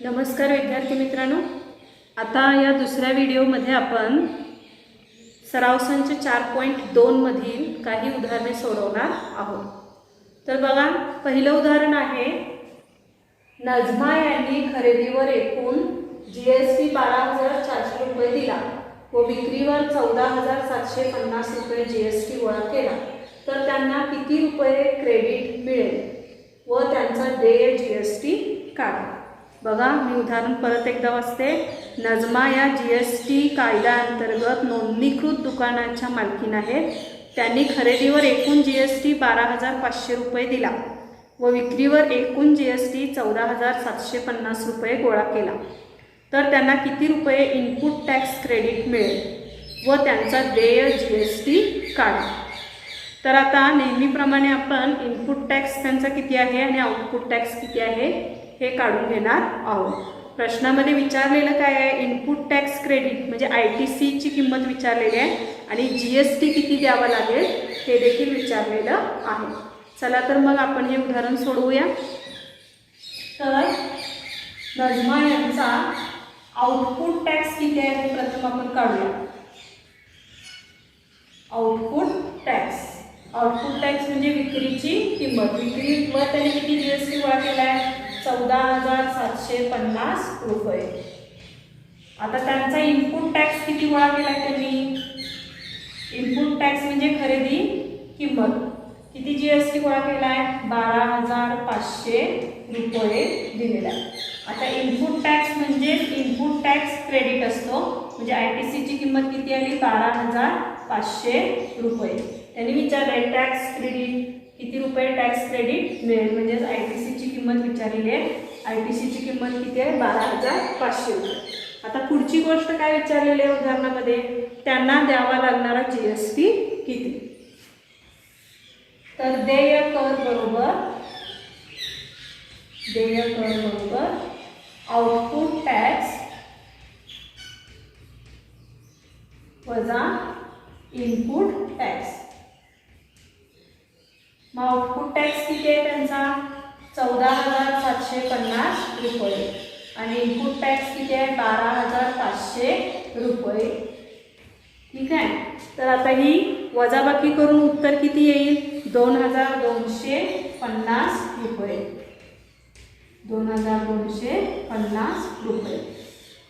नमस्कार विद्यार्थी मित्रांनो, आता या दुसऱ्या व्हिडिओमध्ये आपण सराव संच 4.2 मधील काही उदाहरणे सोडवणार आहोत। तर बघा, पहिलं उदाहरण आहे, नजमा यांनी खरेदीवर एकूण जीएसटी 12,400 रुपये दिला व विक्रीवर 14,750 रुपये जीएसटी गोळा केला, तर त्यांना किती रुपये क्रेडिट मिळेल व त्यांचा देय जीएसटी काढा। बघा, मी उदाहरण परत एकदा वाचते। नजमा या जीएसटी कायद्याअंतर्गत नोंदणीकृत दुकानाच्या मालकीण आहेत। त्यांनी खरेदीवर एकूण जीएसटी 12,500 रुपये दिला व विक्रीवर एकूण जीएसटी 14,750 रुपये गोळा केला, तर त्यांना किती रुपये इनपुट टॅक्स क्रेडिट मिळेल व त्यांचा देय जीएसटी काढा। तर आता नेहमीप्रमाणे आपण इनपुट टॅक्स त्यांचा किती आहे आणि आउटपुट टॅक्स किती आहे हे काढून घेणार आहोत। प्रश्नामध्ये विचारलेलं काय आहे, इनपुट टॅक्स क्रेडिट म्हणजे ITCची किंमत विचारलेली आहे आणि जीएसटी किती द्यावा लागेल हे देखील विचारलेलं आहे। चला तर मग आपण हे उदाहरण सोडवूया। तर नजमा यांचा आउटपुट टॅक्स किती आहे हे प्रथम आपण काढूया। आउटपुट टॅक्स म्हणजे विक्रीची किंमत। विक्रीवर त्यांनी किती जीएसटी गोळा केला आहे? 14,750 रुपये। आता त्यांचा इनपुट टॅक्स किती गोळा केला त्यांनी? इनपुट टॅक्स म्हणजे खरेदी किंमत, किती जीएसटी गोळा केला आहे? 12,500 रुपये दिलेला आहे। आता इनपुट टॅक्स म्हणजे इनपुट टॅक्स क्रेडिट असतो, म्हणजे ITCची किंमत किती आली? 12,500 रुपये। त्यांनी विचारले टॅक्स क्रेडिट किती रुपये टॅक्स क्रेडिट मिळेल, म्हणजे ITCची किंमत विचारलेली आहे। ITCची किंमत किती आहे? 12,500 रुपये। आता पुढची गोष्ट काय विचारलेली आहे उदाहरणामध्ये, त्यांना द्यावा लागणारा जीएसटी किती? तर देय कर बरोबर आउटपुट टॅक्स वजा इनपुट टॅक्स। मग आउटपुट टॅक्स किती आहे त्यांचा? 14,750 रुपये आणि इनपुट टॅक्स किती आहे? 12,500 रुपये। ठीक आहे, तर आता ही वजाबाकी करून उत्तर किती येईल? 2,250 रुपये। 2,250 रुपये।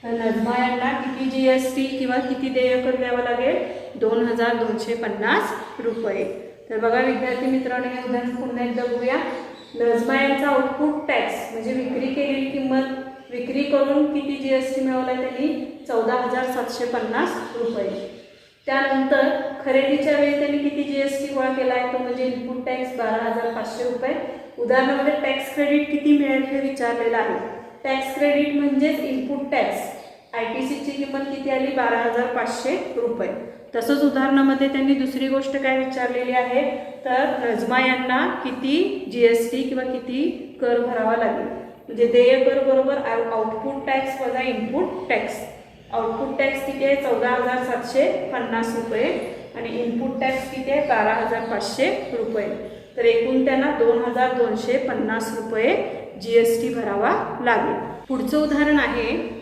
तर नजमा यांना किती जीएसटी किंवा किती देयकर द्यावं लागेल? 2,250 रुपये। तर बघा विद्यार्थी मित्रांनो, हे उदाहरण पुन्हा एकदा बघूया। नजमा यांचा आउटपुट टॅक्स म्हणजे विक्री केलेली किंमत, विक्री करून किती जीएसटी मिळवला त्यांनी? 14,750 रुपये। त्यानंतर खरेदीच्या वेळी त्यांनी किती जीएसटी गोळा केला आहे? तो म्हणजे इनपुट टॅक्स 12,500 रुपये। उदाहरणामध्ये टॅक्स क्रेडिट किती मिळेल हे विचारलेलं आहे। टॅक्स क्रेडिट म्हणजेच इनपुट टॅक्स। ITCची किंमत किती आली? 12,500 रुपये। तसंच उदाहरणामध्ये त्यांनी दुसरी गोष्ट काय विचारलेली आहे, तर नजमा यांना किती जीएसटी किंवा किती कर भरावा लागेल, म्हणजे देय कर बरोबर आउटपुट टॅक्स वजा इनपुट टॅक्स। आउटपुट टॅक्स किती आहे? 14,750 रुपये आणि इनपुट टॅक्स किती आहे? 12,500 रुपये। तर एकूण त्यांना 2,250 रुपये जीएसटी भरावा लागेल। पुढचं उदाहरण आहे,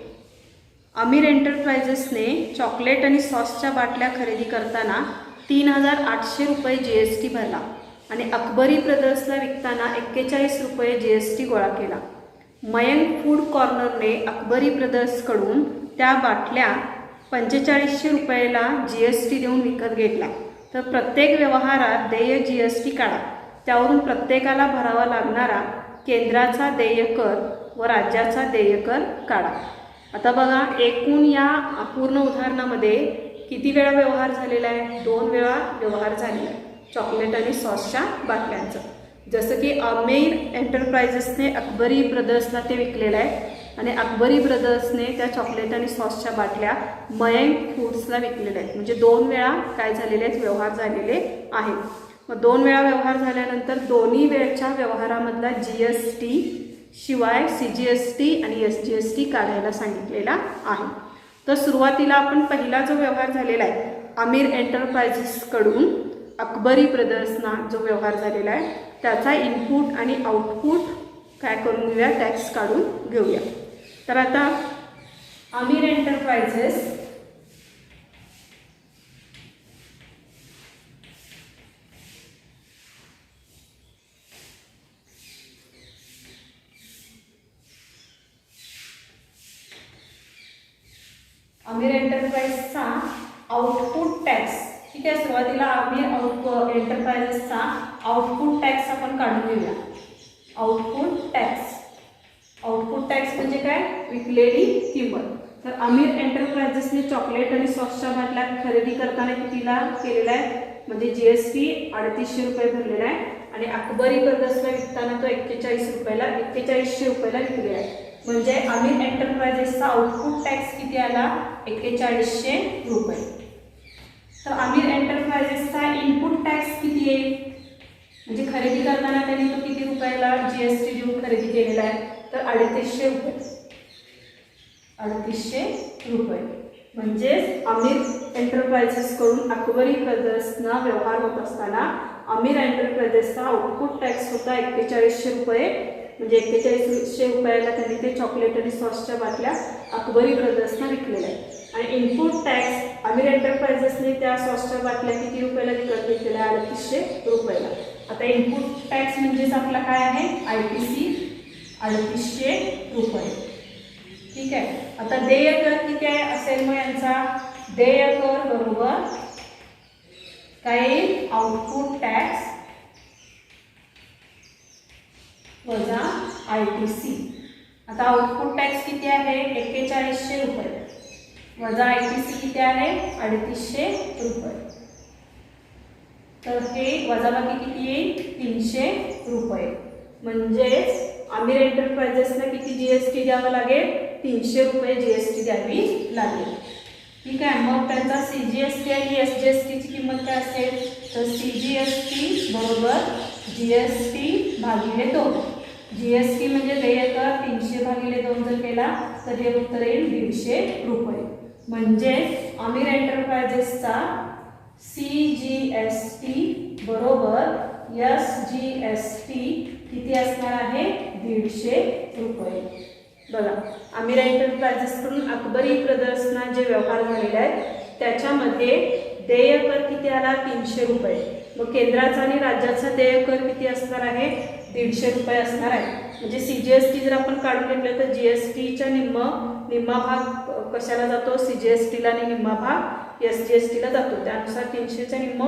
अमीर एंटरप्राइजेसने चॉकलेट आणि सॉसच्या बाटल्या खरेदी करताना 3,800 रुपये जीएसटी भरला आणि अकबरी ब्रदर्सला विकताना 41 रुपये जीएसटी गोळा केला। मयंक फूड कॉर्नरने अकबरी ब्रदर्सकडून त्या बाटल्या 4500 रुपयाला जीएसटी देऊन विकत घेतला, तर प्रत्येक व्यवहारात देय जीएसटी काढा। त्यावरून प्रत्येकाला भरावा लागणारा केंद्राचा देय कर व राज्याचा देय कर काढा। आता बघा, एकूण या पूर्ण उदाहरणामध्ये किती वेळा व्यवहार झालेला आहे? 2 वेळा व्यवहार झालेला आहे चॉकलेट आणि सॉसच्या बाटल्यांचं। जसं की अमीर एंटरप्राइजेसने अकबरी ब्रदर्सला ते विकलेलं आहे आणि अकबरी ब्रदर्सने त्या चॉकलेट आणि सॉसच्या बाटल्या मयंक फूड्सला विकलेल्या आहेत, म्हणजे 2 वेळा काय झालेले आहेत? व्यवहार झालेले आहेत। मग 2 वेळा व्यवहार झाल्यानंतर दोन्ही वेळच्या व्यवहारामधला जीएसटी शिवाय CGST आणि SGST काढायला सांगितलेला आहे। तर सुरुवातीला आपण पहिला जो व्यवहार झालेला आहे, अमीर एंटरप्राइजेसकडून अकबरी ब्रदर्सना जो व्यवहार झालेला आहे त्याचा इनपुट आणि आउटपुट काय करून घेऊया? टॅक्स काढून घेऊया। तर आता आमिर एंटरप्राइजेस आमिर एंटरप्राइजचा आउटपुट टॅक्स, ठीक आहे, सुरुवातीला आमिर एंटरप्राइजेसचा आउटपुट टॅक्स आपण काढून घेऊया. आउटपुट टॅक्स म्हणजे काय, विकलेली किंमत. तर आमिर एंटरप्राइजेसने चॉकलेट आणि सॉसच्या बाटल्या खरेदी करताना कितीला केलेला आहे, म्हणजे GST 3800 रुपये भरलेला आहे आणि अकबरी ब्रदर्सला विकताना तो 4100 रुपयाला विकलेला आहे. म्हणजे आमिर एंटरप्राइजेसचा आउटपुट टॅक्स किती आला, 4100 रुपये. तर आमिर एंटरप्राइजेसचा इनपुट टॅक्स किती आहे, म्हणजे खरेदी करताना त्यांनी तो किती रुपयाला GST देऊन खरेदी केलेला आहे, तर 3800 रुपये. 3800 रुपये. म्हणजेच आमिर एंटरप्राइजेसकडून अकबरी ब्रदर्सना व्यवहार होत असताना आमिर एंटरप्राइजेसचा आउटपुट टॅक्स होता 4100 रुपये. म्हणजे 4100 रुपयाला त्यांनी ते चॉकलेट आणि सॉसच्या बाटल्या अकबरी ब्रदर्सना विकलेल्या आहे. आणि इनपुट टॅक्स आमिर एंटरप्राइजेसने त्या सॉसच्या बाटल्या किती रुपयाला विकत घेतलेल्या, 3800 रुपयाला. आता इनपुट टॅक्स म्हणजेच आपला काय आहे, ITC 3800 रुपये. ठीक आहे. आता देय कर किती आहे असेल, मग यांचा देय कर बरोबर काय, आउटपुट टॅक्स वजा ITC. आता आउटपुट टॅक्स किती आहे, 4100 रुपये वजा ITC किती आहे, 3800 रुपये. तर हे वजाबाकी किती येईल, 300 रुपये. म्हणजेच आमिर एंटरप्राइजेसला किती GST द्यावं लागेल, 300 रुपये GST द्यावी लागेल. ठीक आहे. मग त्यांचा CGST आणि SGSTची किंमत काय असेल, तर CGST बरोबर GST भागिले 2. GST म्हणजे देय कर 300 भागिले 2 जर केला तर हे उत्तर येईल 150 रुपये. म्हणजे आमिर एंटरप्राइजेसचा CGST बरोबर SGST किती असणार आहे, 150 रुपये. बघा, आमिर एंटरप्राइजेसकडून अकबरी ब्रदर्सना जे व्यवहार झालेले आहेत त्याच्यामध्ये देय कर किती आला, 300 रुपये. मग केंद्राचा आणि राज्याचा देय कर किती असणार आहे, 150 रुपये असणार आहे. म्हणजे CGST जर आपण काढून घेतलं तर GSTचा निम्मा भाग कशाला जातो, CGSTला आणि निम्मा भाग SGSTला जातो. त्यानुसार 300च्या निम्म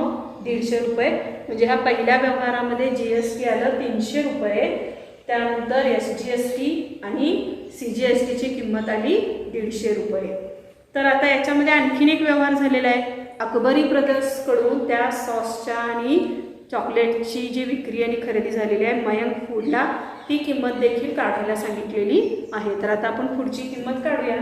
150 रुपये. म्हणजे ह्या पहिल्या व्यवहारामध्ये GST आलं 300 रुपये, त्यानंतर SGST आणि CGSTची किंमत आली 150 रुपये. तर आता याच्यामध्ये आणखीन एक व्यवहार झालेला आहे. अकबरी ब्रदर्सकडून त्या सॉसच्या आणि चॉकलेटची जी विक्री आणि खरेदी झालेली आहे मयंक फूडला, ती किंमत देखील काढायला सांगितलेली आहे. तर आता आपण पुढची किंमत काढूया.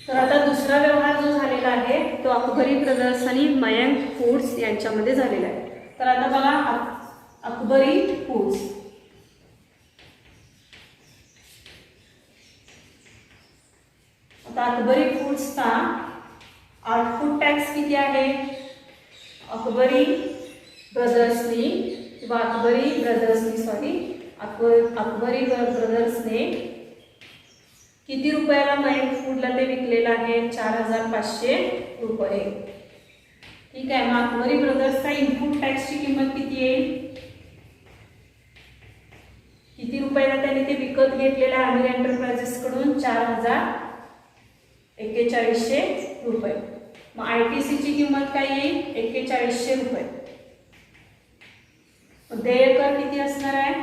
तर आता दुसरा व्यवहार जो झालेला आहे तो अकबरी ब्रदर्स आणि मयंक फूड्स यांच्यामध्ये झालेला आहे. तर आता बघा, अकबरी फूड्स, आता अकबरी फूड्सचा आउटपुट टॅक्स किती आहे, अकबरी ब्रदर्सने किती रुपयाला मयंक फूडला ते विकलेलं आहे, 4500 रुपये. ठीक आहे. मग अकबरी ब्रदर्सचा इनपुट टॅक्सची किंमत किती येईल, किती रुपयाला त्यांनी ते विकत घेतलेलं आहे आमिर एंटरप्राइजेसकडून, 4100 रुपये. मग ITCची किंमत काय येईल, 4100 रुपये. देय कर किती असणार आहे,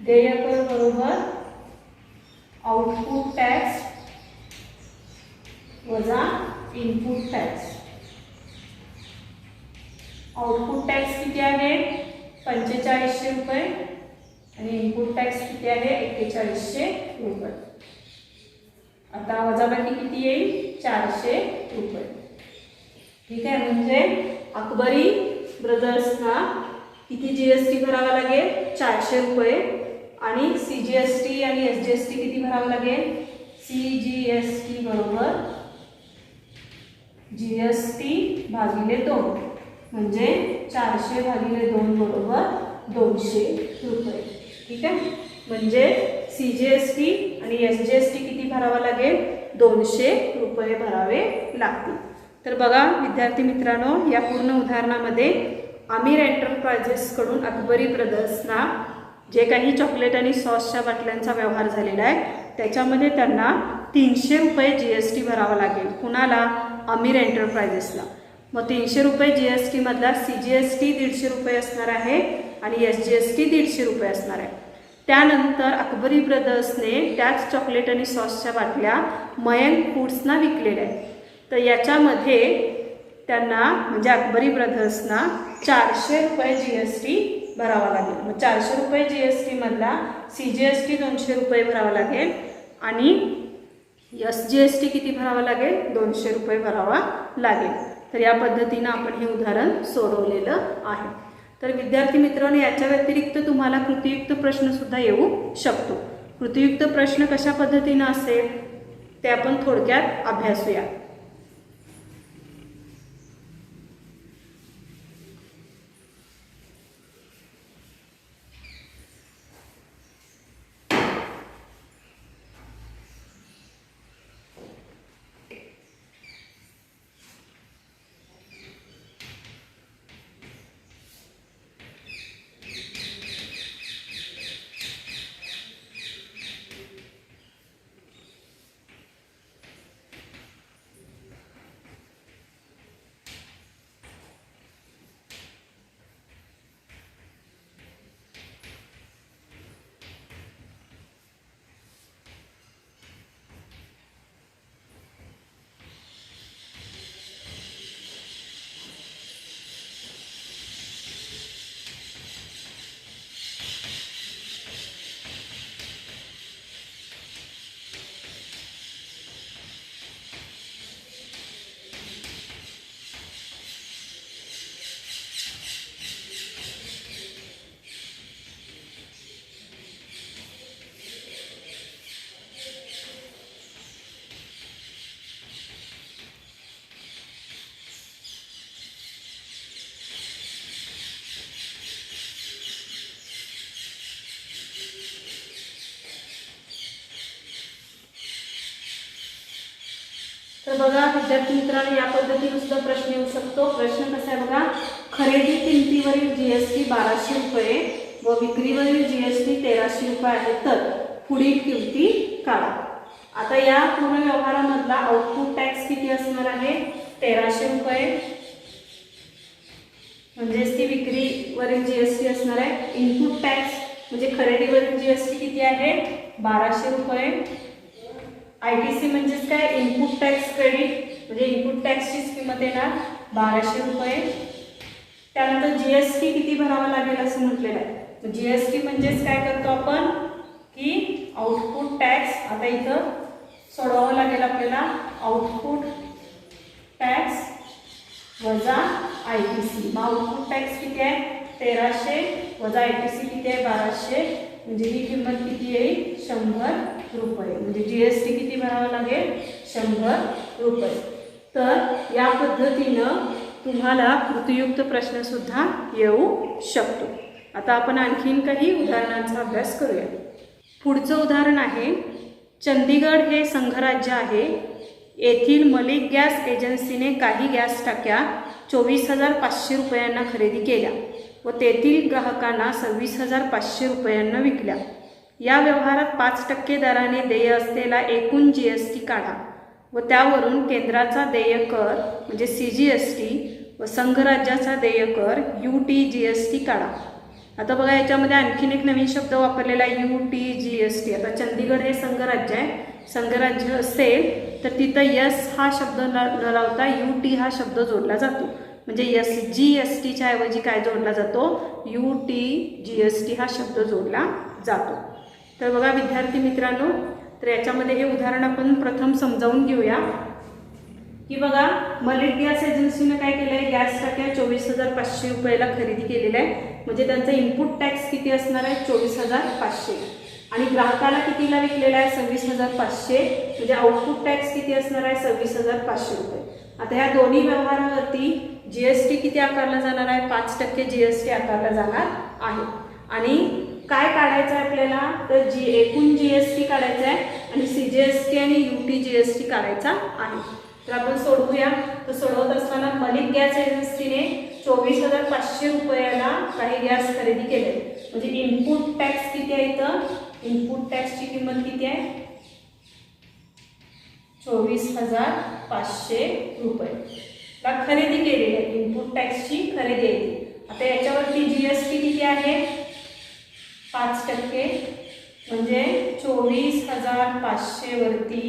देय कर बरोबर आउटपुट टॅक्स वजा इनपुट टॅक्स. आउटपुट टॅक्स किती आहे, 4500 रुपये आणि इनपुट टॅक्स किती आहे, 4100 रुपये. आता वजाबाकी किती येईल, 400 रुपये. ठीक आहे. म्हणजे अकबरी ब्रदर्सना किती GST भरावा लागेल, 400 रुपये. आणि CGST आणि SGST किती भरावं लागेल, CGST बरोबर GST भागिले 2 म्हणजे 400 भागिले 2 बरोबर 200 रुपये. ठीक आहे. म्हणजे CGST आणि SGST किती भरावा लागेल? 200 रुपये भरावे लागतील. तर बघा विद्यार्थी मित्रांनो, या पूर्ण उदाहरणामध्ये आमिर एंटरप्राइजेसकडून अकबरी ब्रदर्सना जे काही चॉकलेट आणि सॉसच्या बाटल्यांचा व्यवहार झालेला आहे त्याच्यामध्ये त्यांना 300 रुपये GST भरावा लागेल. कुणाला? आमिर एंटरप्राइजेसला. मग 300 रुपये GST मधला CGST 150 रुपये असणार आहे आणि SGST 150 रुपये असणार आहे. त्यानंतर अकबरी ब्रदर्सने त्याच चॉकलेट आणि सॉसच्या बाटल्या मयंक फूड्सना विकलेल्या आहेत. तर याच्यामध्ये त्यांना म्हणजे अकबरी ब्रदर्सना 400 रुपये GST भरावा लागेल. मग 400 रुपये GST मधला CGST 200 रुपये भरावा लागेल आणि SGST किती भरावा लागेल? 200 रुपये भरावा लागेल. तर या पद्धतीनं आपण हे उदाहरण सोडवलेलं आहे. तर विद्यार्थी मित्रांनो, याच्या व्यतिरिक्त तुम्हाला कृतीयुक्त प्रश्नसुद्धा येऊ शकतो. कृतीयुक्त प्रश्न कशा पद्धतीनं असेल ते आपण थोडक्यात अभ्यासूया. तर बघा विद्यार्थी मित्रांनो, या पद्धतीने सुद्धा प्रश्न येऊ शकतो. प्रश्न कसा आहे बघा, खरेदी किमतीवरील GST 1200 रुपये व विक्रीवरील GST 1300 रुपये आहे, तर पुढील किमती काढा. आता या पूर्ण व्यवहारामधला आउटपुट टॅक्स किती असणार आहे? 1300 रुपये, म्हणजेच ती विक्रीवरील GST असणार आहे. इनपुट टॅक्स म्हणजे खरेदीवरील GST किती आहे? 1200 रुपये. ITC म्हणजेच काय? इनपुट टॅक्स क्रेडिट, म्हणजे इनपुट टॅक्सचीच किंमत येणार 1200 रुपये. त्यानंतर GST किती भरावा लागेल असं म्हटलेलं आहे. GST म्हणजेच काय करतो आपण की आउटपुट टॅक्स. आता इथं सोडवावं लागेल आपल्याला. आउटपुट टॅक्स वजा ITC. मग आउटपुट टॅक्स किती आहे? 1300 वजा ITC किती आहे? 1200. म्हणजे ही किंमत किती येईल? 100 रुपये. म्हणजे GST किती भरावा लागेल? 100 रुपये. तर या पद्धतीनं तुम्हाला कृतीयुक्त प्रश्नसुद्धा येऊ शकतो. आता आपण आणखीन काही उदाहरणांचा अभ्यास करूया. पुढचं उदाहरण आहे, चंदीगड हे संघराज्य आहे. येथील मलिक गॅस एजन्सीने काही गॅस टाक्या 24,500 रुपयांना खरेदी केल्या व तेथील ग्राहकांना 26,500 रुपयांना विकल्या. या व्यवहारात 5% दराने देय असलेला एकूण GST काढा व त्यावरून केंद्राचा देय कर म्हणजे CGST व संघराज्याचा देय कर UTGST काढा. आता बघा याच्यामध्ये आणखीन एक नवीन शब्द वापरलेला आहे, UTGST. आता चंदीगड हे संघराज्य आहे. संघराज्य असेल तर तिथं यस हा शब्द न लावता UT हा शब्द जोडला जातो. म्हणजे SGSTच्या ऐवजी काय जोडला जातो? UTGST हा शब्द जोडला जातो. तर बघा विद्यार्थी मित्रांनो, तर याच्यामध्ये हे उदाहरण आपण प्रथम समजावून घेऊया की बघा मलिक गॅस एजन्सीने काय केलं आहे? गॅस टाक्या 24,500 रुपयाला खरेदी केलेला आहे. म्हणजे त्यांचा इनपुट टॅक्स किती असणार आहे? 24,500. आणि ग्राहकाला कितीला विकलेला आहे? 26,500. म्हणजे आउटपुट टॅक्स किती असणार आहे? 26,500 रुपये. आता ह्या दोन्ही व्यवहारावरती GST किती आकारला जाणार आहे? 5% GST आकारला जाणार आहे. आणि काय काढायचं आहे आपल्याला? तर एकूण GST काढायचं आहे आणि CGST आणि UTGST काढायचा आहे. तर आपण सोडवूया. तर सोडवत असताना मलिक गॅस एजन्सीने 24,500 रुपयाला काही गॅस खरेदी केले. म्हणजे इनपुट टॅक्स किती आहे? इथं इनपुट टॅक्सची किंमत किती आहे? 24,500 रुपये ला खरेदी केलेली आहे. इनपुट टॅक्सची खरेदी आहे. आता याच्यावरती GST किती आहे? 5%. म्हणजे 24,500 वरती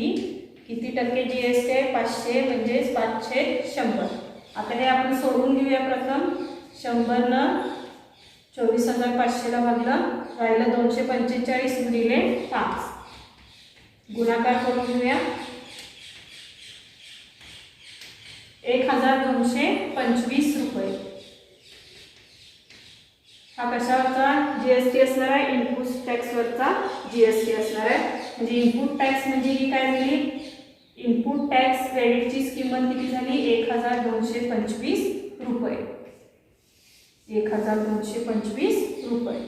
किती टक्के GST आहे? 500 म्हणजे 500. आता हे आपण सोडून घेऊया. प्रथम 100 24,500ला भागलं, राहिलं 245 गुणिले 5. गुणाकार करून घेऊया. 1,225 रुपये हा कशावरचा GST असणार आहे? इनपुट टॅक्सवरचा GST असणार आहे. म्हणजे इनपुट टॅक्स म्हणजे ही काय झाली? इनपुट टॅक्स क्रेडिटची किंमत किती झाली? 1,225 रुपये. 1,225 रुपये.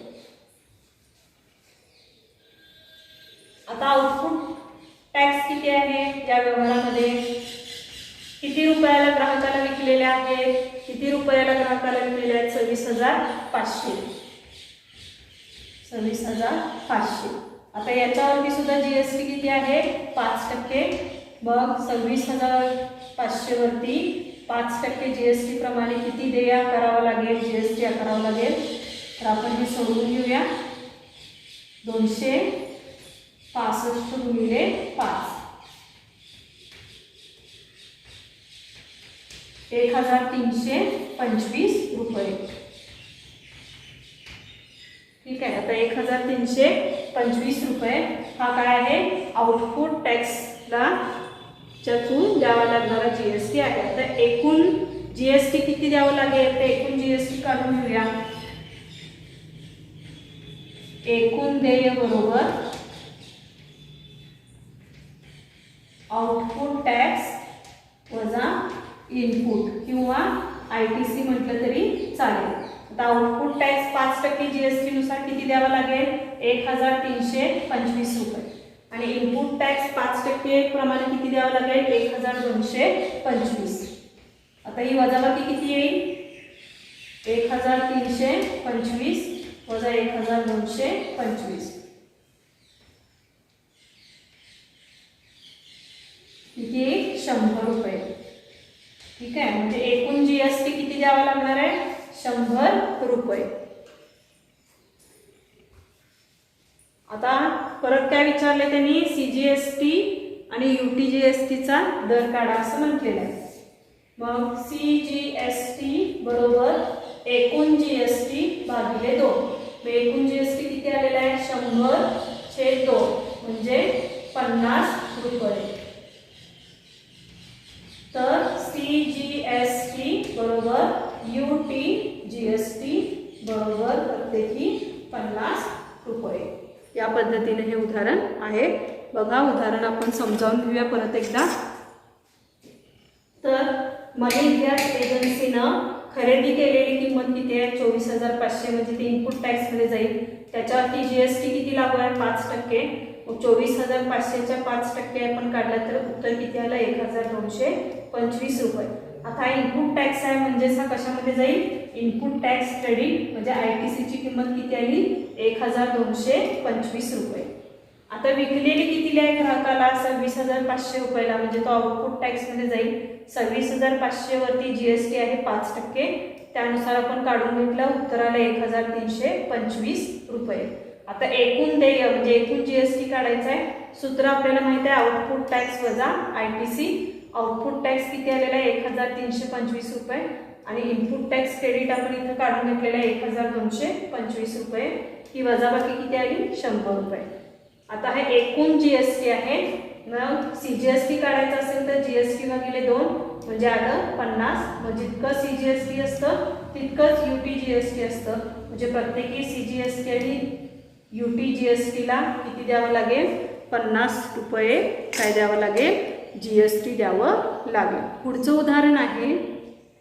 आता आउटपुट टॅक्स किती आहे या व्यवहारामध्ये? किती रुपयाला ग्राहकाला विकलेले आहे? किती रुपयाला ग्राहकाला विकलेले आहेत? 26,500. 26,500. आता याच्यावरती सुद्धा GST किती आहे? 5%. मग 26,500 वरती 5% GST प्रमाणे किती देय करावं लागेल? GST करावं लागेल. तर आपण हे सोडवून घेऊया. 265 गुणिले 5. 1,325 रुपये. ठीक आहे. आता 1,325 रुपये हा काय आहे? आउटपुट टॅक्सला च्यातून द्यावा लागणारा GST आहे. आता एकूण GST किती द्यावं लागेल? तर एकूण GST काढून घेऊया. एकूण देय बरोबर आउटपुट टॅक्स वजा इनपुट किंवा ITC म्हटलं तरी चालेल. आता आउटपुट टॅक्स 5% GST नुसार किती द्यावा लागेल? 1,325 रुपये. आणि इनपुट टॅक्स 5% प्रमाणे किती द्यावं लागेल? 1,225. आता ही वजाबाकी किती येईल? 1,325 वजा 1,225 किती येईल? 100 रुपये. ठीक आहे. म्हणजे एकूण GST किती द्यावा लागणार आहे? 100 रुपये. आता परत काय विचारले त्यांनी? CGST आणि UTGSTचा दर काढा असं म्हटलेलं आहे. मग CGST बरोबर एकूण GST भागिले 2. मग एकूण GST किती आलेला आहे? 100/2 म्हणजे 50 रुपये. तर CGST बरोबर UTGST बरोबर प्रत्येकी 50 रुपये. या पद्धतीने हे उदाहरण आहे. बघा उदाहरण आपण समजावून घेऊया परत एकदा. तर मलिक गॅस एजन्सीनं खरेदी केलेली किंमत किती आहे? 24,500. म्हणजे ती इनपुट टॅक्समध्ये जाईल. त्याच्यावरती GST किती लागू आहे? 5%. मग 24,500च्या 5% आपण काढला तर उत्तर किती आलं? 1,225 रुपये. आता इनपुट टॅक्स आहे म्हणजे हा कशामध्ये जाईल? इनपुट टॅक्स क्रेडिट म्हणजे ITCची किंमत किती आली? 1,225 रुपये. आता विकलेली कितीला आहे ग्राहकाला? 26,500 रुपयाला. म्हणजे तो आउटपुट टॅक्समध्ये जाईल. 26,500 वरती GST आहे 5%. त्यानुसार आपण काढून घेतलं. उत्तर आलं 1,325 रुपये. आता एकूण देय म्हणजे एकूण GST काढायचं आहे. सूत्र आपल्याला माहिती आहे आउटपुट टॅक्स वजा ITC. आउटपुट टॅक्स किती आलेला आहे? 1,325 रुपये. आणि इनपुट टॅक्स क्रेडिट आपण इथं काढून घेतलेलं आहे 1,225 रुपये. ही वजाबाकी किती आली? 100 रुपये. आता हे एकूण GST आहे. मग CGST काढायचं असेल तर GST भागिले 2 म्हणजे आलं 50. मग जितकं CGST असतं तितकंच UTGST असतं. म्हणजे प्रत्येकी CGST आणि UTGSTला किती द्यावं लागेल? 50 रुपये काय द्यावं लागेल? GST द्यावं लागेल. पुढचं उदाहरण आहे,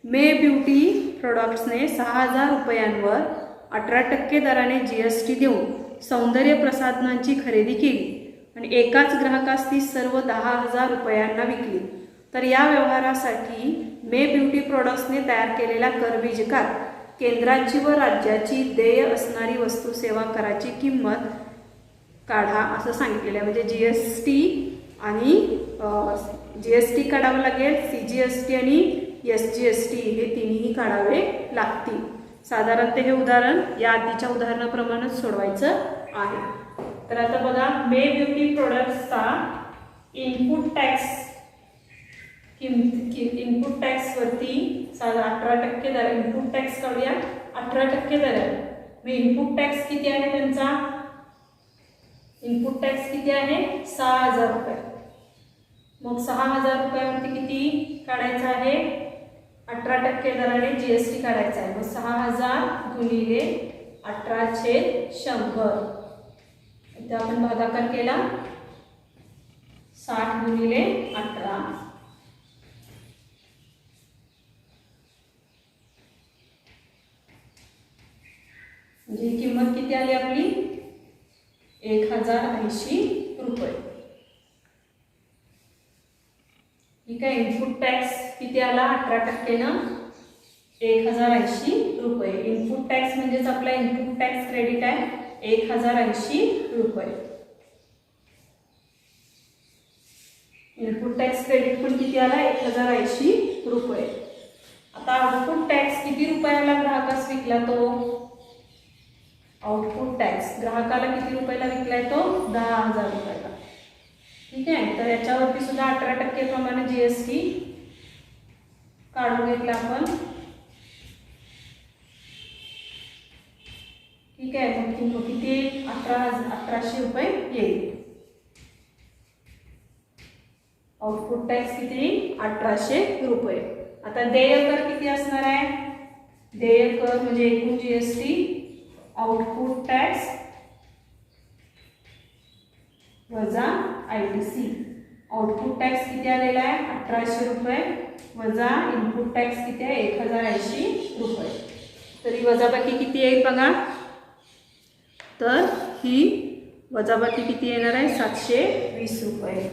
मे ब्युटी प्रोडक्ट्सने 6,000 रुपयांवर 18% दराने GST देऊन सौंदर्य प्रसाधनांची खरेदी केली आणि एकाच ग्राहकास ती सर्व 10,000 रुपयांना विकली. तर या व्यवहारासाठी मे ब्युटी प्रोडक्ट्सने तयार केलेला करविजकार केंद्राची व राज्याची देय असणारी वस्तू सेवा कराची किंमत काढा असं सांगितलेलं आहे. म्हणजे GST आणि GST काढावं लागेल, CGST आणि SGST हे तिन्ही काढावे लागतील. साधारणतः हे उदाहरण या आधीच्या उदाहरणाप्रमाणेच सोडवायचं आहे. तर आता बघा, मे ब्युटी प्रोडक्ट्सचा इनपुट टॅक्सवरती 18% दर, इनपुट टॅक्स काढूया 18% दर. मग इनपुट टॅक्स किती आहे त्यांचा? इनपुट टॅक्स किती आहे? 6,000 रुपये. मग 6,000 रुपयावरती किती काढायचं आहे? 18% दराने GST काढायचा आहे. मग 6,000 गुणिले 18/100. इथे आपण भागाकार केला 60 गुणिले 18. म्हणजे ही किंमत किती आली आपली? 1,080 रुपये. ठीक आहे. इनपुट टॅक्स किती आला? 18%नं 1,080 रुपये. इनपुट टॅक्स म्हणजेच आपला इनपुट टॅक्स क्रेडिट आहे 1,080 रुपये. इनपुट टॅक्स क्रेडिट पण किती आला? 1,080 रुपये. आता आउटपुट टॅक्स किती रुपयाला ग्राहकास विकला तो? आउटपुट टॅक्स ग्राहकाला किती रुपयाला विकलाय तो? 10,000 रुपयाला. ठीक आहे. तर याच्यावरती सुद्धा 18% प्रमाणे GST काढून घेतला आपण. ठीक आहे. मग किंमत किती? 1800 रुपये येईल. आउटपुट टॅक्स किती? 1800 रुपये. आता देय कर किती असणार आहे? देय कर म्हणजे एकूण GST, आउटपुट टॅक्स वजा ITC. आउटपुट टॅक्स किती आलेला आहे? 1800 रुपये वजा इनपुट टॅक्स किती आहे? 1,080 रुपये. तरी वजाबाकी किती येईल बघा? तर ही वजाबाकी किती येणार आहे? 720 रुपये.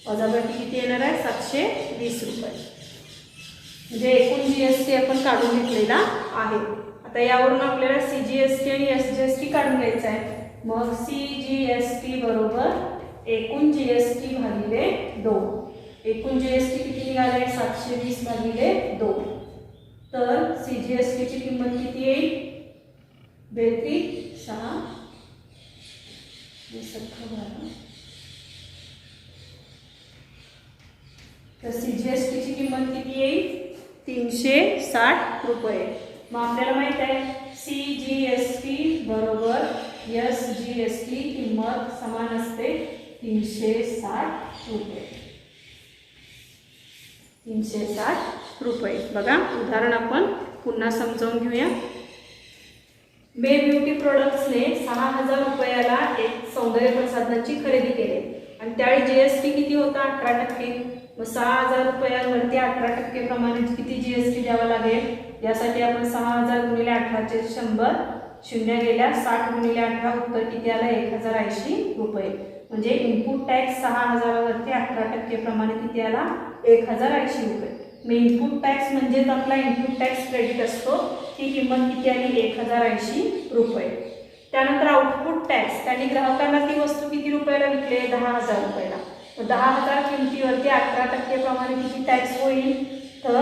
वजाबाकी किती येणार आहे? 720 रुपये. म्हणजे एकूण GST आपण काढून घेतलेला आहे. आता यावरून आपल्याला CGST आणि SGST काढून घ्यायचं आहे. मग CGST बरोबर एकूण GST भागिले 2. एकूण GST किती निघाले? 720 भागिले 2. तर CGSTची किंमत किती येईल? 32 6 12. तर CGSTची किंमत किती येईल? 360 रुपये. मग आपल्याला माहित आहे CGST बरोबर SGST किंमत समान असते 360 रुपये. 360 रुपये. बघा, उदाहरण आपण पुन्हा समजावून घेऊया. मे ब्युटी प्रोडक्ट्सने 6,000 रुपयाला एक सौंदर्य प्रसाधनाची खरेदी केली आणि त्यावेळी GST किती होता? 18%. मग 6,000 रुपयांवरती 18% प्रमाणे किती GST द्यावा लागेल? यासाठी आपण 6,000 गुणिले 18/100 शून्य गेल्या 60 गुणिले 18 उत्तर किती आलं? 1,080 रुपये. म्हणजे इनपुट टॅक्स 6,000 वरती 18% प्रमाणे किती आला? 1,080 रुपये. मग इनपुट टॅक्स म्हणजेच आपला इनपुट टॅक्स क्रेडिट असतो. ही किंमत किती आली? 1,080 रुपये. त्यानंतर आउटपुट टॅक्स, त्यांनी ग्राहकांना ती वस्तू किती रुपयाला विकले? 10,000 रुपयाला. 10,000 किमतीवरती 18% प्रमाणे किती टॅक्स होईल? तर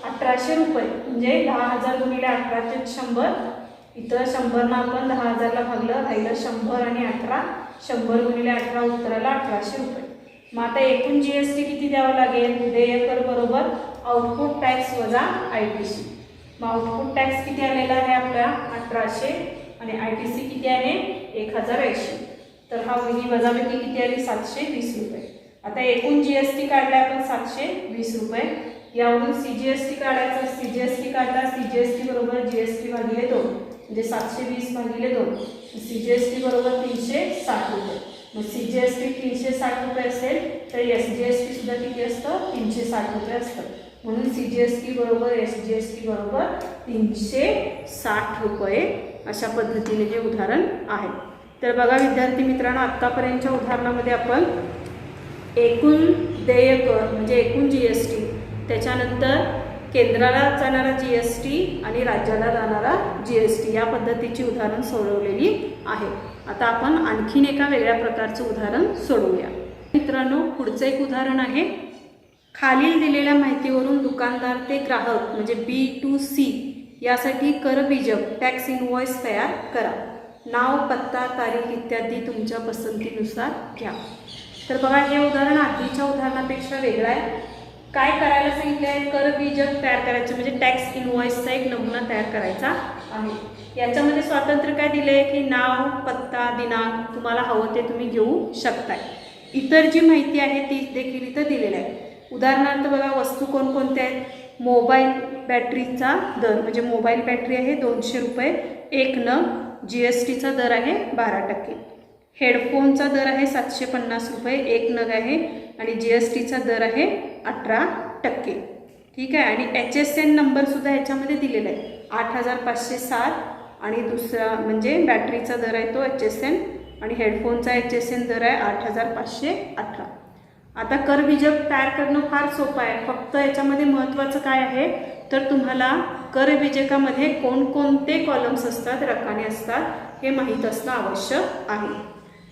1800 रुपये. म्हणजे 10,000 गुणिले 18/100. इथं 100 आपण 10,000ला भागलं, राहिलं 100 आणि 18. 100 गुणिले 18 उत्तराला 1800 रुपये. मग आता एकूण GST किती द्यावं लागेल? देय कर बरोबर आउटपुट टॅक्स वजा ITC. मग आउटपुट टॅक्स किती आलेला आहे आपला? 1800 आणि ITC किती आहे? 1,080. तर हा वजाबाकी किती आली? 720 रुपये. आता एकूण GST काढला आपण 720 रुपये. यावरून CGST काढायचा. CGST काढला, CGST बरोबर GST भागिले 2. म्हणजे 720 भागिले 2. CGST बरोबर 360 रुपये. मग CGST 360 रुपये असेल तर SGST सुद्धा किती असतं? 360 रुपये असतं. म्हणून CGST बरोबर SGST बरोबर 360 रुपये अशा पद्धतीने हे उदाहरण आहे. तर बघा विद्यार्थी मित्रांनो, आत्तापर्यंतच्या उदाहरणामध्ये आपण एकूण देय कर म्हणजे एकूण GST, त्याच्यानंतर केंद्राला जाणारा GST आणि राज्याला जाणारा GST या पद्धतीची उदाहरण सोडवलेली आहे. आता आपण आणखीन एका वेगळ्या प्रकारचं उदाहरण सोडवूया. मित्रांनो, पुढचं एक उदाहरण आहे. खालील दिलेल्या माहितीवरून दुकानदार ते ग्राहक म्हणजे B2C यासाठी करबीजक टॅक्स इनवॉइस तयार करा. नाव, पत्ता, तारीख इत्यादी तुमच्या पसंतीनुसार घ्या. तर बघा, हे उदाहरण आधीच्या उदाहरणापेक्षा वेगळं आहे. काय करायला सांगितलं आहे? करबीजक तयार करायचं म्हणजे टॅक्स इनवॉइसचा एक नमुना तयार करायचा आहे. याच्यामध्ये स्वातंत्र्य काय दिलं आहे की नाव, पत्ता, दिनांक तुम्हाला हवं ते तुम्ही घेऊ शकताय. इतर जी माहिती आहे ती देखील इथं दिलेली आहे. उदाहरणार्थ बघा, वस्तू कोणकोणत्या आहेत? मोबाईल बॅटरीचा दर म्हणजे मोबाईल बॅटरी आहे 200 रुपये 1 नग. GSTचा दर आहे 12%. हेडफोनचा दर आहे 750 रुपये 1 नग आहे आणि GSTचा दर आहे 18%. ठीक आहे. आणि HSN नंबरसुद्धा ह्याच्यामध्ये दिलेला आहे 8507 आणि दुसरा म्हणजे बॅटरीचा दर आहे तो HSN आणि हेडफोनचा HSN दर आहे 8518. आता करबीजक तयार करणं फार सोपं आहे. फक्त याच्यामध्ये महत्त्वाचं काय आहे तर तुम्हाला करबीजकामध्ये कोणकोणते कॉलम्स असतात, रकाने असतात हे माहीत असणं आवश्यक आहे.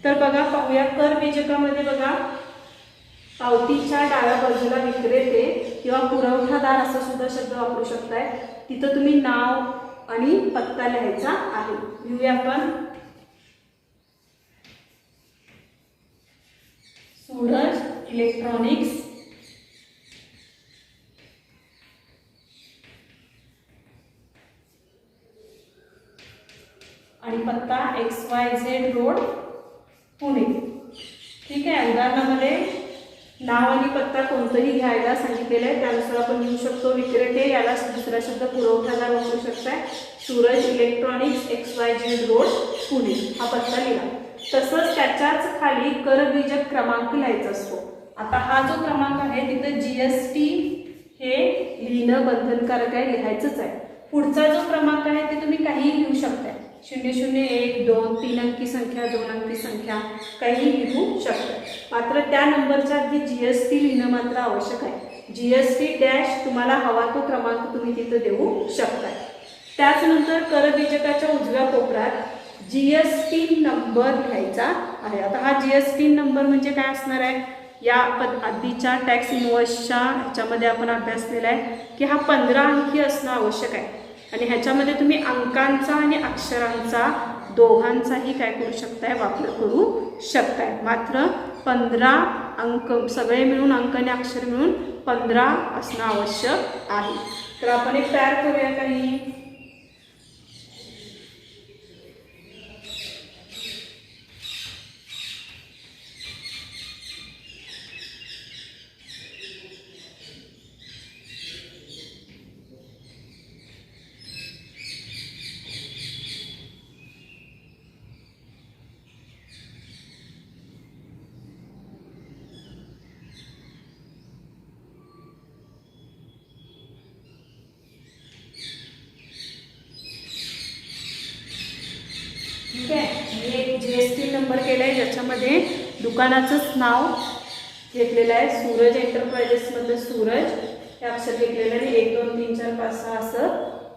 तर बघा, पाहूया. करबीजकामध्ये बघा, पावतीच्या डाव्या बाजूला विक्रेते किंवा पुरवठादार असा सुद्धा शब्द वापरू शकताय. तिथं तुम्ही नाव आणि पत्ता लिहायचा आहे. लिहूया आपण. सूरज इलेक्ट्रॉनिक्स आणि पत्ता XYZ रोड पुणे. ठीक आहे. उदाहरणामध्ये नाव आणि पत्ता कोणतंही घ्यायला सांगितलेलं आहे, त्यानुसार आपण लिहू शकतो. विक्रेते याला दुसरा शब्द पुरवठादार वापरू शकताय. Suraj electronics XYZ road Pune हा पत्ता लिहा. तसंच त्याच्याच खाली करबीजक क्रमांक लिहायचा असतो. आता हा जो क्रमांक आहे तिथं GST हे लिहिणं बंधनकारक आहे, लिहायचंच आहे. पुढचा जो क्रमांक आहे ते तुम्ही काहीही लिहू शकताय. 00, 1, 2, 3 अंकी संख्या, 2 अंकी संख्या काही लिहू शकताय. मात्र त्या नंबरच्या आधी GST लिहिणं मात्र आवश्यक आहे. GST डॅश तुम्हाला हवा तो क्रमांक तुम्ही तिथं देऊ शकताय. त्याचनंतर करबीजकाच्या उजव्या कोपऱ्यात GST नंबर लिहायचा आहे. आता हा GST नंबर म्हणजे काय असणार आहे? या आधीच्या टॅक्स इनवॉइसच्या ह्याच्यामध्ये आपण अभ्यासलेला आहे की हा 15 अंकी असणं आवश्यक आहे. आणि ह्याच्यामध्ये तुम्ही अंकांचा आणि अक्षरांचा दोघांचाही काय करू शकताय? वापर करू शकताय. मात्र 15 अंक सगळे मिळून, अंक आणि अक्षर मिळून 15 असणं आवश्यक आहे. तर आपण एक तयार करूया काही. ठीक आहे. मी एक GST नंबर केला आहे ज्याच्यामध्ये दुकानाचंच नाव घेतलेलं आहे. सूरज एंटरप्राइजेसमधलं सूरज हे अक्षर घेतलेलं आहे. 1, 2, 3, 4, 5, 6 असं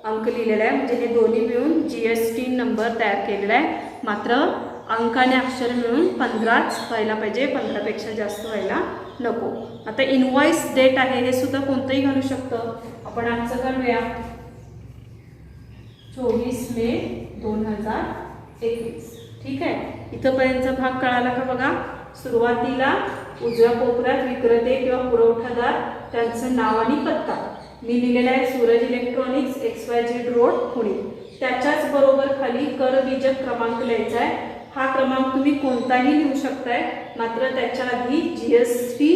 अंक लिहिलेला आहे. म्हणजे हे दोन्ही मिळून GST नंबर तयार केलेला आहे. मात्र अंक आणि अक्षर मिळून 15च व्हायला पाहिजे, 15पेक्षा जास्त व्हायला नको. आता इनवॉइस डेट आहे हे सुद्धा कोणतंही घालू शकतं. आपण आजचं घालूया 24 मे 2021. ठीक आहे. इथंपर्यंतचा भाग कळाला का? बघा, सुरुवातीला उजव्या कोपऱ्यात विक्रेते किंवा पुरवठादार त्यांचं नाव आणि पत्ता मी लिहिलेला आहे Suraj electronics XYZ road Pune. त्याच्याच बरोबर खाली करबीजक क्रमांक लिहायचा आहे. हा क्रमांक तुम्ही कोणताही लिहू शकताय, मात्र त्याच्या आधी GST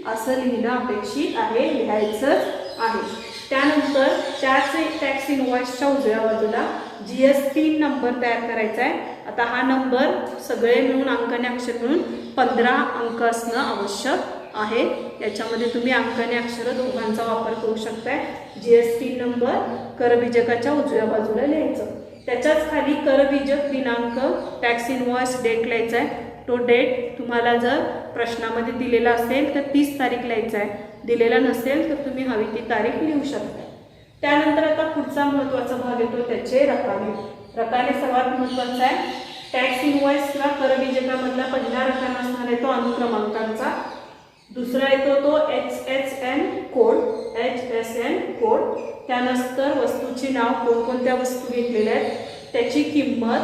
असं लिहिणं अपेक्षित आहे, लिहायचंच आहे. त्यानंतर त्याच टॅक्स इनवॉइसच्या उजव्या बाजूला GST नंबर तयार करायचा आहे. आता हा नंबर सगळे मिळून अंक आणि अक्षर मिळून 15 अंक असणं आवश्यक आहे. याच्यामध्ये तुम्ही अंक आणि अक्षर दोघांचा वापर करू शकताय. GST नंबर करबीजकाच्या उजव्या बाजूला लिहायचं. त्याच्याच खाली करबीजक दिनांक टॅक्स इनवॉइस डेट लिहायचा आहे. तो डेट तुम्हाला जर प्रश्नामध्ये दिलेला असेल तर 30 तारीख लिहायचा आहे, दिलेला नसेल तर तुम्ही हवी ती तारीख लिहू शकता. त्यानंतर आता पुढचा महत्त्वाचा भाग येतो त्याचे रकाने. रकाने सर्वात महत्त्वाचा आहे. टॅक्स इनवॉइस किंवा करबीजकामधला पहिला रकाना असणार आहे तो अनुक्रमांकांचा. दुसरा येतो तो HSN कोड. त्यानंतर वस्तूचे नाव, कोणकोणत्या वस्तू घेतलेल्या आहेत, त्याची किंमत,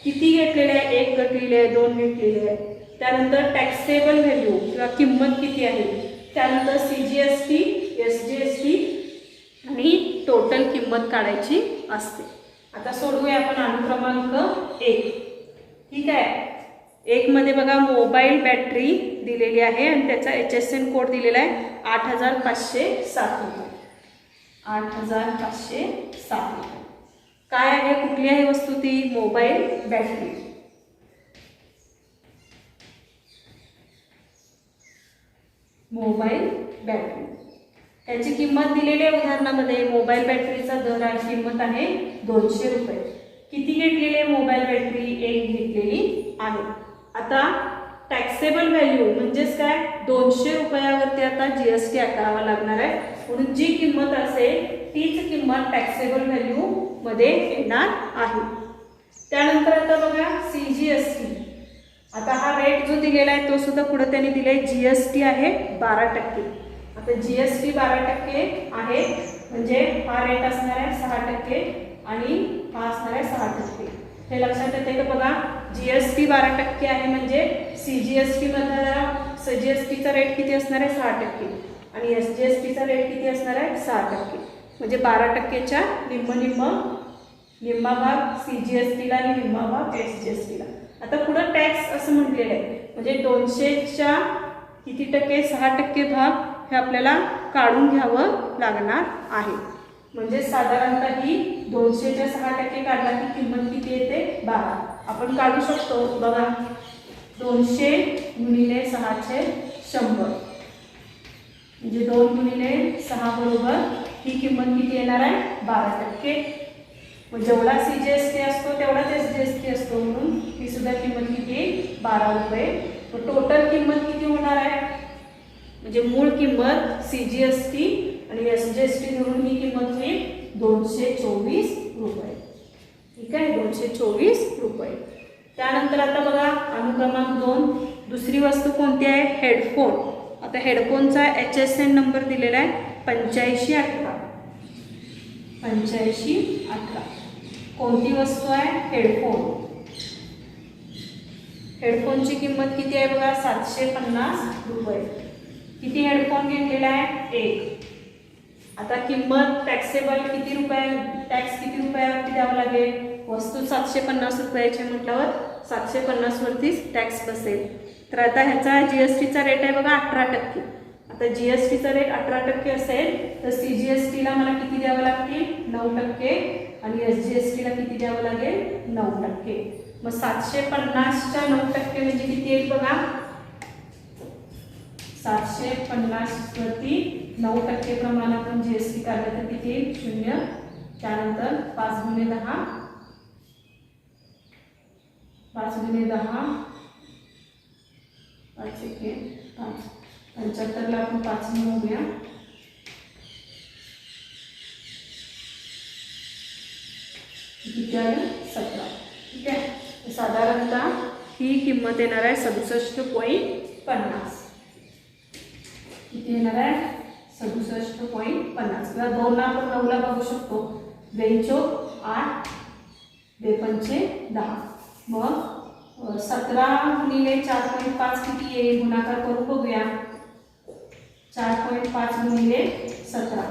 किती घेतलेले आहे, 1 घेतलेली आहे, 2 घेतलेली आहे. त्यानंतर टॅक्सेबल व्हॅल्यू किंवा किंमत किती आहे. त्यानंतर CGST, SGST आणि टोटल किंमत काढायची असते. आता सोडवूया आपण अनुक्रमांक 1. ठीक आहे. 1 मध्ये बघा मोबाईल बॅटरी दिलेली आहे आणि त्याचा HSN कोड दिलेला आहे 8507 रुपये. 8507 रुपये. काय आहे, कुठली आहे वस्तू ती, मोबाईल बॅटरी. मोबाईल बॅटरी त्याची किंमत दिलेली आहे. उदाहरणामध्ये मोबाईल बॅटरीचा दर आहे, किंमत आहे 200 रुपये. किती घेतलेली आहे मोबाईल बॅटरी, 1 घेतलेली आहे. आता टॅक्सेबल व्हॅल्यू म्हणजेच काय, 200 रुपयावरती आता GST आकारावा लागणार आहे. म्हणून जी किंमत असेल तीच किंमत टॅक्सेबल व्हॅल्यू मध्ये येणार आहे. त्यानंतर आता बघा CGST. आता हा रेट जो दिलेला आहे तो सुद्धा पुढे त्यांनी दिले GST आहे 12%. आता GST 12% आहे म्हणजे हा रेट असणार आहे 6% आणि हा असणार आहे 6%. हे लक्षात येते का बघा, GST 12% आहे म्हणजे CGST मधला CGSTचा रेट किती असणार आहे 6% आणि SGSTचा रेट किती असणार आहे 6%. म्हणजे 12%च्या निम्मा भाग CGSTला आणि निम्मा भाग SGSTला. आता पुढं टॅक्स असं म्हटलेलं आहे म्हणजे 200च्या किती टक्के, 6% भाग हे आपल्याला काढून घ्यावं लागणार आहे. म्हणजे साधारणतः ही 200च्या 6% काढला की किंमत किती येते 12. आपण काढू शकतो बघा, 200 गुणिले 6 100 म्हणजे 2 गुणिले 6 बरोबर ही किंमत किती येणार आहे 12%. मग जेवढा CGST असतो तेवढाच SGST असतो म्हणून ही सुद्धा किंमत किती 12 रुपये. मग टोटल किंमत किती होणार आहे, म्हणजे मूळ किंमत CGST आणि SGST धरून ही किंमत होईल 224 रुपये. ठीक आहे, 224 रुपये. त्यानंतर आता बघा अनुक्रमांक 2 दुसरी वस्तू कोणती आहे, हेडफोन. आता हेडफोनचा HSN नंबर दिलेला आहे 8518. 8518 कोणती वस्तू आहे, हेडफोन. हेडफोनची किंमत किती आहे बघा 750 रुपये. किती हेडफोन घेतलेला आहे 1. आता किंमत टॅक्सेबल किती रुपये, टॅक्स किती रुपयावरती द्यावं लागेल, वस्तू 750 रुपयाची म्हटल्यावर 750 वरतीच टॅक्स बसेल. तर आता ह्याचा GSTचा रेट आहे बघा 18%. आता GSTचा रेट 18% असेल तर CGSTला मला किती द्यावं लागतील 9% आणि SGSTला किती द्यावं लागेल 9%. मग 750च्या 9% म्हणजे किती येईल बघा, 750 वरती 9% प्रमाण आपण GST काढलं तर किती येईल 0. त्यानंतर 5 गुणिले 10 5 75ला आपण 5 मोजूया. किती आलं 17. ठीक आहे, साधारणतः ही किंमत येणार आहे 67.50. किती येणार आहे 67.50 किंवा 2 आपण 9ला बघू शकतो. 2 चौक 8, 2 पंचे 10. मग 17 गुणिले 4.5 किती येईल, गुणाकार करून बघूया. 4.5 गुणिले 17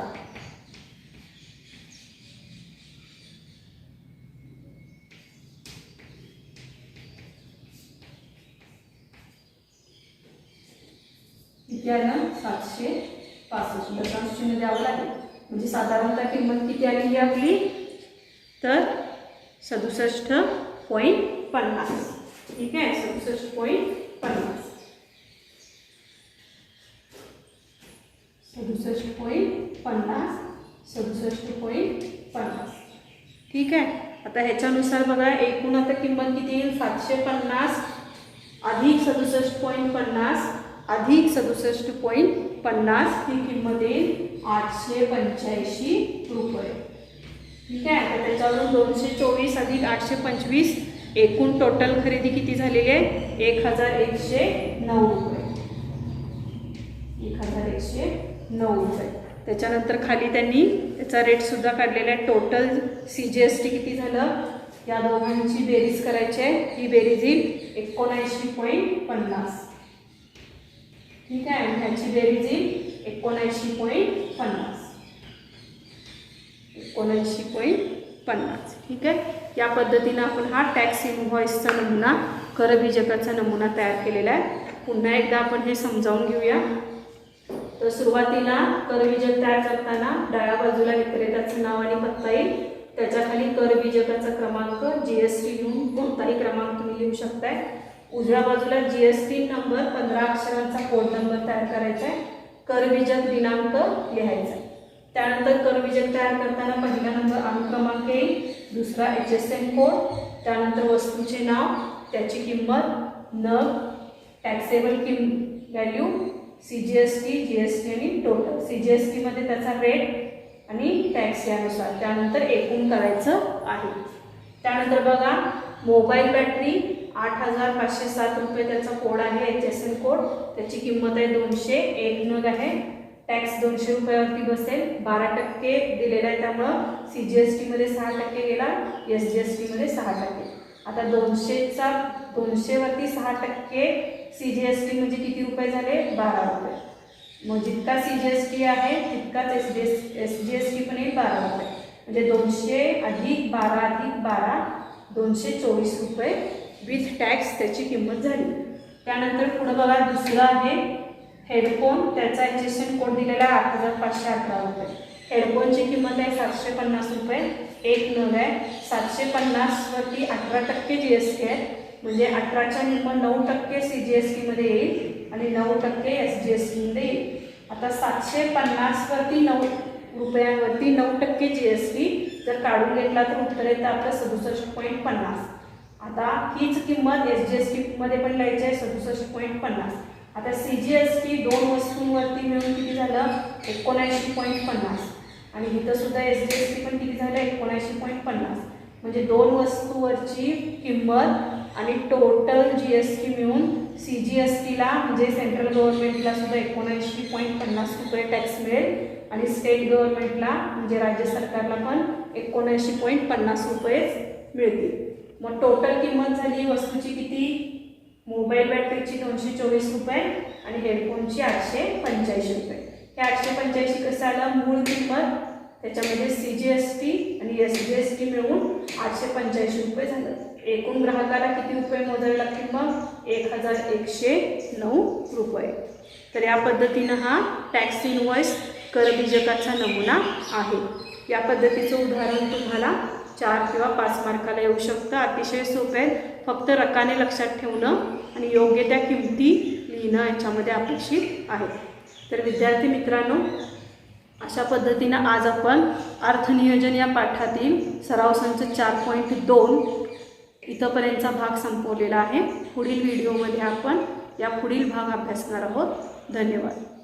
किती आलं 765. दशांश चिन्ह द्यावं लागेल. म्हणजे साधारणतः किंमत किती आली आपली, तर 67.50. ठीक आहे, 67.50. 67.50. ठीक आहे. आता ह्याच्यानुसार बघा एकूण आता किंमत किती येईल, 750 अधिक 67.50 अधिक 67.50 ही किंमत येईल 885 रुपये. ठीक आहे. तर त्याच्यावरून 224 अधिक 825 एकूण टोटल खरेदी किती झालेली आहे, 1109 रुपये. 1109 रुपये. त्याच्यानंतर खाली त्यांनी त्याचा रेटसुद्धा काढलेला आहे. टोटल CGST किती झालं, या दोघांची बेरीज करायची आहे. ही बेरीज येईल 79.50. ठीक आहे. आणि ह्याची बेरीज येईल 79.50. 79.50. ठीक आहे. या पद्धतीनं आपण हा टॅक्स इनव्हॉइसचा नमुना, करबीजकाचा नमुना तयार केलेला आहे. पुन्हा एकदा आपण हे समजावून घेऊया. तर सुरुवातीला करबीजक तयार करताना डाव्या बाजूला विक्रेत्याचं नाव आणि पत्ता येईल. त्याच्याखाली करबीजकाचा क्रमांक, GST लिहून कोणताही क्रमांक तुम्ही लिहू शकताय. उजव्या बाजूला GST नंबर 15 अक्षरांचा कोड नंबर तयार करायचा आहे. करबीजक दिनांक लिहायचा आहे. त्यानंतर करबीजक तयार करताना पहिला नंबर अनुक्रमांक येईल, दुसरा HSN कोड, त्यानंतर वस्तूचे नाव, त्याची किंमत, नग, टॅक्सेबल व्हॅल्यू, CGST, GST आणि टोटल. CGST मध्ये त्याचा रेट आणि टॅक्स यानुसार. त्यानंतर एकूण करायचं आहे. त्यानंतर बघा मोबाईल बॅटरी 8507 रुपये त्याचा कोड आहे, HSN कोड. त्याची किंमत आहे 200, एक नग आहे. टॅक्स 200 रुपयावरती बसेल. 12% दिलेला आहे, त्यामुळं CGST मध्ये 6% गेला, SGST मध्ये 6%. आता 200 वरती 6% CGST म्हणजे किती रुपये झाले, 12 रुपये. मग जितका CGST आहे तितकाच SGST पण येईल 12 रुपये. म्हणजे 200 अधिक 12 अधिक 12 224 रुपये विथ टॅक्स त्याची किंमत झाली. त्यानंतर पुढे बघा दुसरं आहे हेडफोन. त्याचा HSN कोड दिलेला आहे 8511 रुपये. हेडफोनची किंमत आहे 750 रुपये. एक नग आहे. 750 वरती 18% GST आहे, म्हणजे 18च्या निम्मं 9% CGST मध्ये येईल आणि 9% SGST मध्ये येईल. आता 750 वरती 9 रुपयांवरती 9% GST जर काढून घेतला तर उत्तर येतं आपलं 67.50. आता हीच किंमत SGST मध्ये पण लिहायची आहे 67.50. आता CGST दोन वस्तूंवरती मिळून किती झालं, 79.50. आणि इथं सुद्धा SGST पण किती झालं, 79.50. म्हणजे दोन वस्तूवरची किंमत आणि टोटल GST मिळून CGSTला म्हणजे सेंट्रल गव्हर्नमेंटला सुद्धा 79.50 रुपये टॅक्स मिळेल आणि स्टेट गव्हर्नमेंटला म्हणजे राज्य सरकारला पण 79.50 रुपये मिळतील. मग टोटल किंमत झाली वस्तूची किती, मोबाईल बॅटरीची 224 रुपये आणि हेडफोनची 885 रुपये. हे 885 कसं आलं, मूळ किंमत त्याच्यामध्ये CGST आणि SGST मिळून 885 रुपये झालं. एकूण ग्राहकाला किती रुपये मोजावे लागतील, मग 1109 रुपये. तर या पद्धतीनं हा टॅक्स इनव्हॉइस करबीजकाचा नमुना आहे. या पद्धतीचं उदाहरण तुम्हाला 4 किंवा 5 मार्काला येऊ शकतं. अतिशय सोपे आहे. फक्त रकाने लक्षात ठेवणं आणि योग्य त्या किमती लिहिणं याच्यामध्ये अपेक्षित आहे. तर विद्यार्थी मित्रांनो, अशा पद्धतीनं आज आपण अर्थनियोजन या पाठातील सराव संच 4.2 इथंपर्यंतचा भाग संपवलेला आहे. पुढील व्हिडिओमध्ये आपण या पुढील भाग अभ्यासणार आहोत. धन्यवाद.